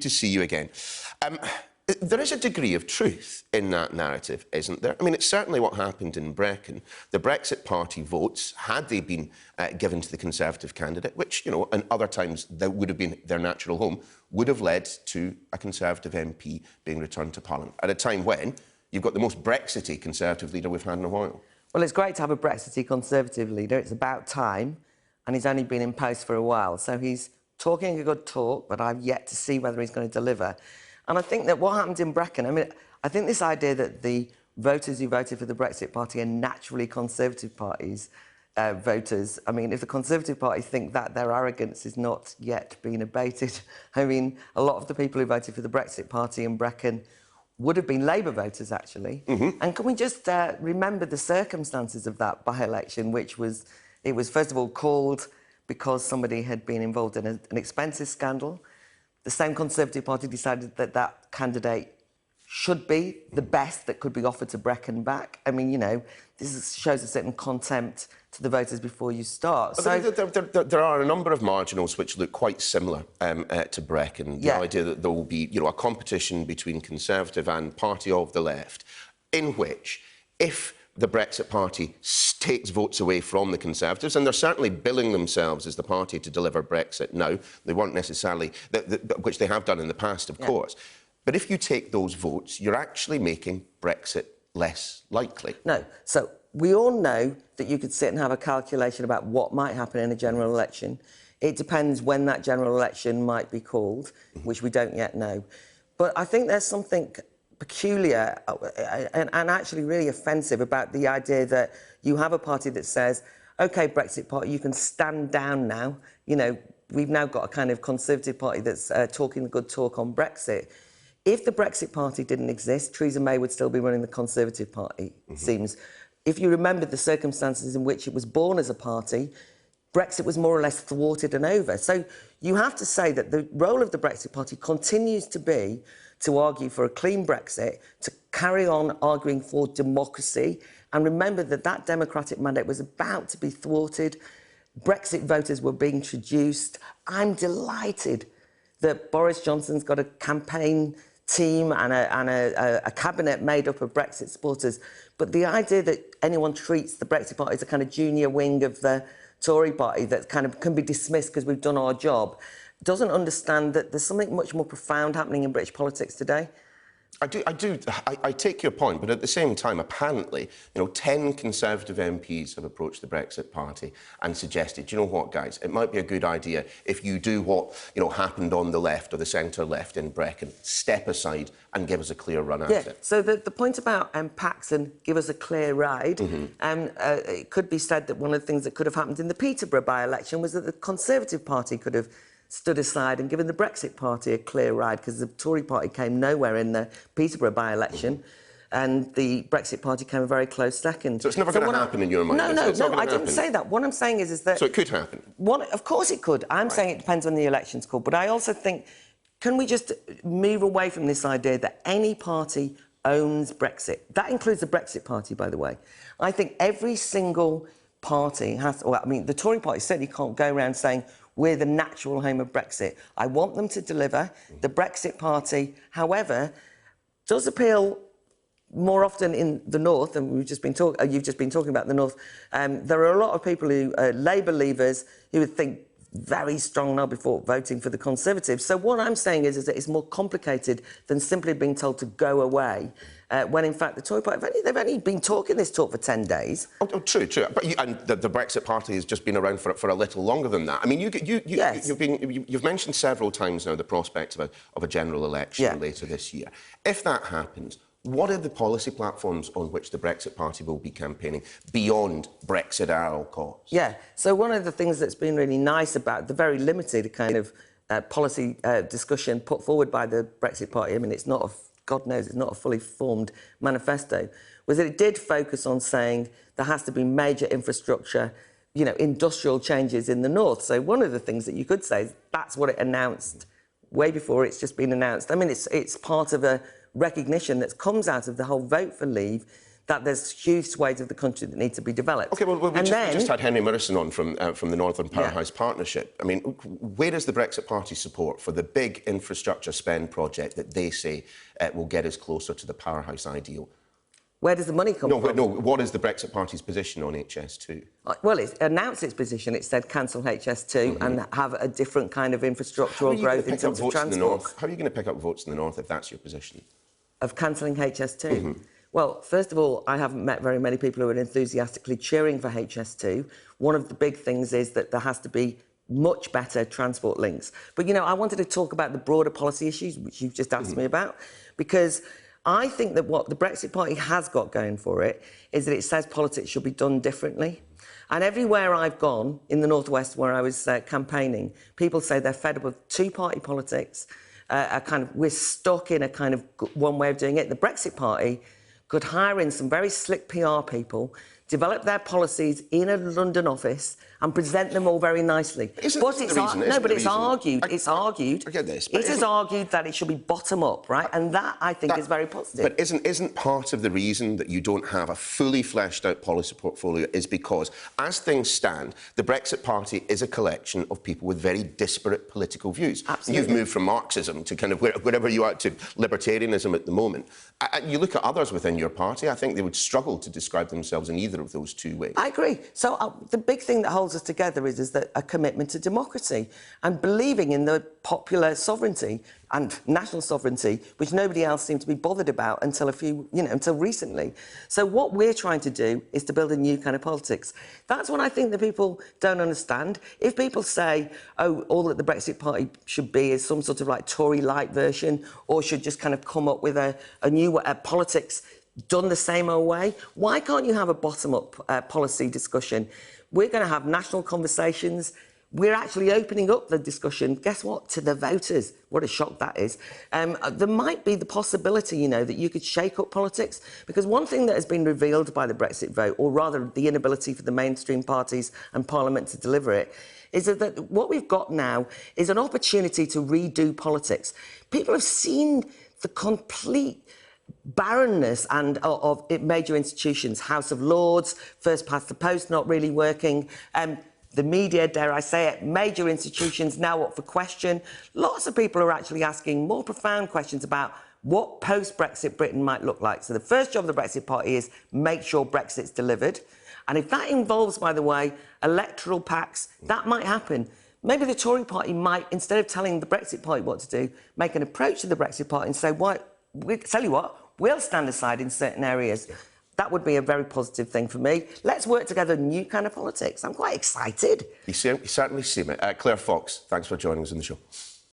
To see you again. There is a degree of truth in that narrative, isn't there? I mean, it's certainly what happened in Brecon. The Brexit Party votes, had they been given to the Conservative candidate, which, you know, in other times that would have been their natural home, would have led to a Conservative MP being returned to Parliament at a time when you've got the most Brexity Conservative leader we've had in a while. Well, it's great to have a Brexity Conservative leader. It's about time, and he's only been in post for a while. So he's talking a good talk, but I've yet to see whether he's going to deliver. And I think that what happened in Brecon, I mean, I think this idea that the voters who voted for the Brexit Party are naturally Conservative Party's voters. I mean, if the Conservative Party think that, their arrogance is not yet been abated. I mean, a lot of the people who voted for the Brexit Party in Brecon would have been Labour voters, actually. And can we just remember the circumstances of that by-election, which was, it was first of all called because somebody had been involved in an expenses scandal. The same Conservative Party decided that that candidate should be the best that could be offered to Brecon back. I mean, you know, shows a certain contempt to the voters before you start. So there are a number of marginals which look quite similar to Brecon. The idea that there will be, you know, a competition between Conservative and Party of the Left, in which, if the Brexit Party takes votes away from the Conservatives, and they're certainly billing themselves as the party to deliver Brexit now. They weren't necessarily, which they have done in the past, of course. But if you take those votes, you're actually making Brexit less likely. No. So we all know that you could sit and have a calculation about what might happen in a general election. It depends when that general election might be called, which we don't yet know. But I think there's something peculiar and actually really offensive about the idea that you have a party that says, OK, Brexit Party, you can stand down now. You know, we've now got a kind of Conservative Party that's talking the good talk on Brexit. If the Brexit Party didn't exist, Theresa May would still be running the Conservative Party, it seems. If you remember the circumstances in which it was born as a party, Brexit was more or less thwarted and over. So you have to say that the role of the Brexit Party continues to be to argue for a clean Brexit, to carry on arguing for democracy, and remember that that democratic mandate was about to be thwarted. Brexit voters were being traduced. I'm delighted that Boris Johnson's got a campaign team and a cabinet made up of Brexit supporters. But the idea that anyone treats the Brexit Party as a kind of junior wing of the Tory party that kind of can be dismissed because we've done our job doesn't understand that there's something much more profound happening in British politics today. I take your point, but at the same time, apparently, you know, 10 Conservative MPs have approached the Brexit Party and suggested, you know what, guys, it might be a good idea if you do what, you know, happened on the left or the centre-left in Brecon, step aside and give us a clear run at it. So the point about pacts and give us a clear ride, it could be said that one of the things that could have happened in the Peterborough by-election was that the Conservative Party could have stood aside and given the Brexit Party a clear ride, because the Tory party came nowhere in the Peterborough by-election, and the Brexit Party came a very close second. So it's never going to happen in your mind? No, I didn't say that. What I'm saying is that... So it could happen? Of course it could. I'm saying it depends when the election's called. But I also think, can we just move away from this idea that any party owns Brexit? That includes the Brexit Party, by the way. I think every single party has... Well, I mean, the Tory party certainly can't go around saying we're the natural home of Brexit. I want them to deliver. The Brexit Party, however, does appeal more often in the north, and you've just been talking about the north. There are a lot of people who are Labour leavers who would think very strong now before voting for the Conservatives. So what I'm saying is that it's more complicated than simply being told to go away, when in fact the Tory party, they've only been talking this talk for 10 days. True. But and the Brexit Party has just been around for a little longer than that. I mean, you've mentioned several times now the prospect of a general election later this year. If that happens, what are the policy platforms on which the Brexit Party will be campaigning beyond Brexit at all costs? So one of the things that's been really nice about the very limited kind of policy discussion put forward by the Brexit Party, I mean, it's not God knows, it's not a fully formed manifesto, was that it did focus on saying there has to be major infrastructure, you know, industrial changes in the north. So one of the things that you could say is that's what it announced way before it's just been announced. I mean, it's part of a recognition that comes out of the whole vote for leave that there's huge swathes of the country that need to be developed. OK, well, we just had Henry Morrison on from the Northern Powerhouse Partnership. I mean, where is the Brexit Party support for the big infrastructure spend project that they say will get us closer to the powerhouse ideal? Where does the money come from? No, what is the Brexit Party's position on HS2? Well, it's announced its position. It said cancel HS2 and have a different kind of infrastructural growth in terms of transport. How are you going to pick up votes in the North if that's your position? Of cancelling HS2? Well, first of all, I haven't met very many people who are enthusiastically cheering for HS2. One of the big things is that there has to be much better transport links. But, you know, I wanted to talk about the broader policy issues, which you've just asked me about, because I think that what the Brexit Party has got going for it is that it says politics should be done differently. And everywhere I've gone in the North West where I was campaigning, people say they're fed up with two-party politics, we're stuck in a kind of one way of doing it. The Brexit Party could hire in some very slick PR people, develop their policies in a London office and present them all very nicely. It's argued. I get this. It is argued that it should be bottom up, right? And that, I think, is very positive. But isn't part of the reason that you don't have a fully fleshed out policy portfolio is because, as things stand, the Brexit Party is a collection of people with very disparate political views. Absolutely. You've moved from Marxism to kind of wherever you are to libertarianism at the moment. You look at others within your party, I think they would struggle to describe themselves in either of those two ways. I agree. So the big thing that holds us together is that a commitment to democracy and believing in the popular sovereignty and national sovereignty, which nobody else seemed to be bothered about until until recently. So what we're trying to do is to build a new kind of politics. That's what I think that people don't understand. If people say, oh, all that the Brexit Party should be is some sort of like Tory light version, or should just kind of come up with a new politics done the same old way, why can't you have a bottom-up policy discussion? We're going to have national conversations. We're actually opening up the discussion, guess what, to the voters. What a shock that is. There might be the possibility, you know, that you could shake up politics, because one thing that has been revealed by the Brexit vote, or rather the inability for the mainstream parties and Parliament to deliver it, is that what we've got now is an opportunity to redo politics. People have seen the complete barrenness of major institutions, House of Lords, first past the post not really working, the media, dare I say it, major institutions now up for question. Lots of people are actually asking more profound questions about what post-Brexit Britain might look like. So the first job of the Brexit Party is make sure Brexit's delivered. And if that involves, by the way, electoral pacts, that might happen. Maybe the Tory party might, instead of telling the Brexit Party what to do, make an approach to the Brexit Party and say, tell you what, we'll stand aside in certain areas. That would be a very positive thing for me. Let's work together new kind of politics. I'm quite excited. You certainly seem it. Claire Fox, thanks for joining us on the show.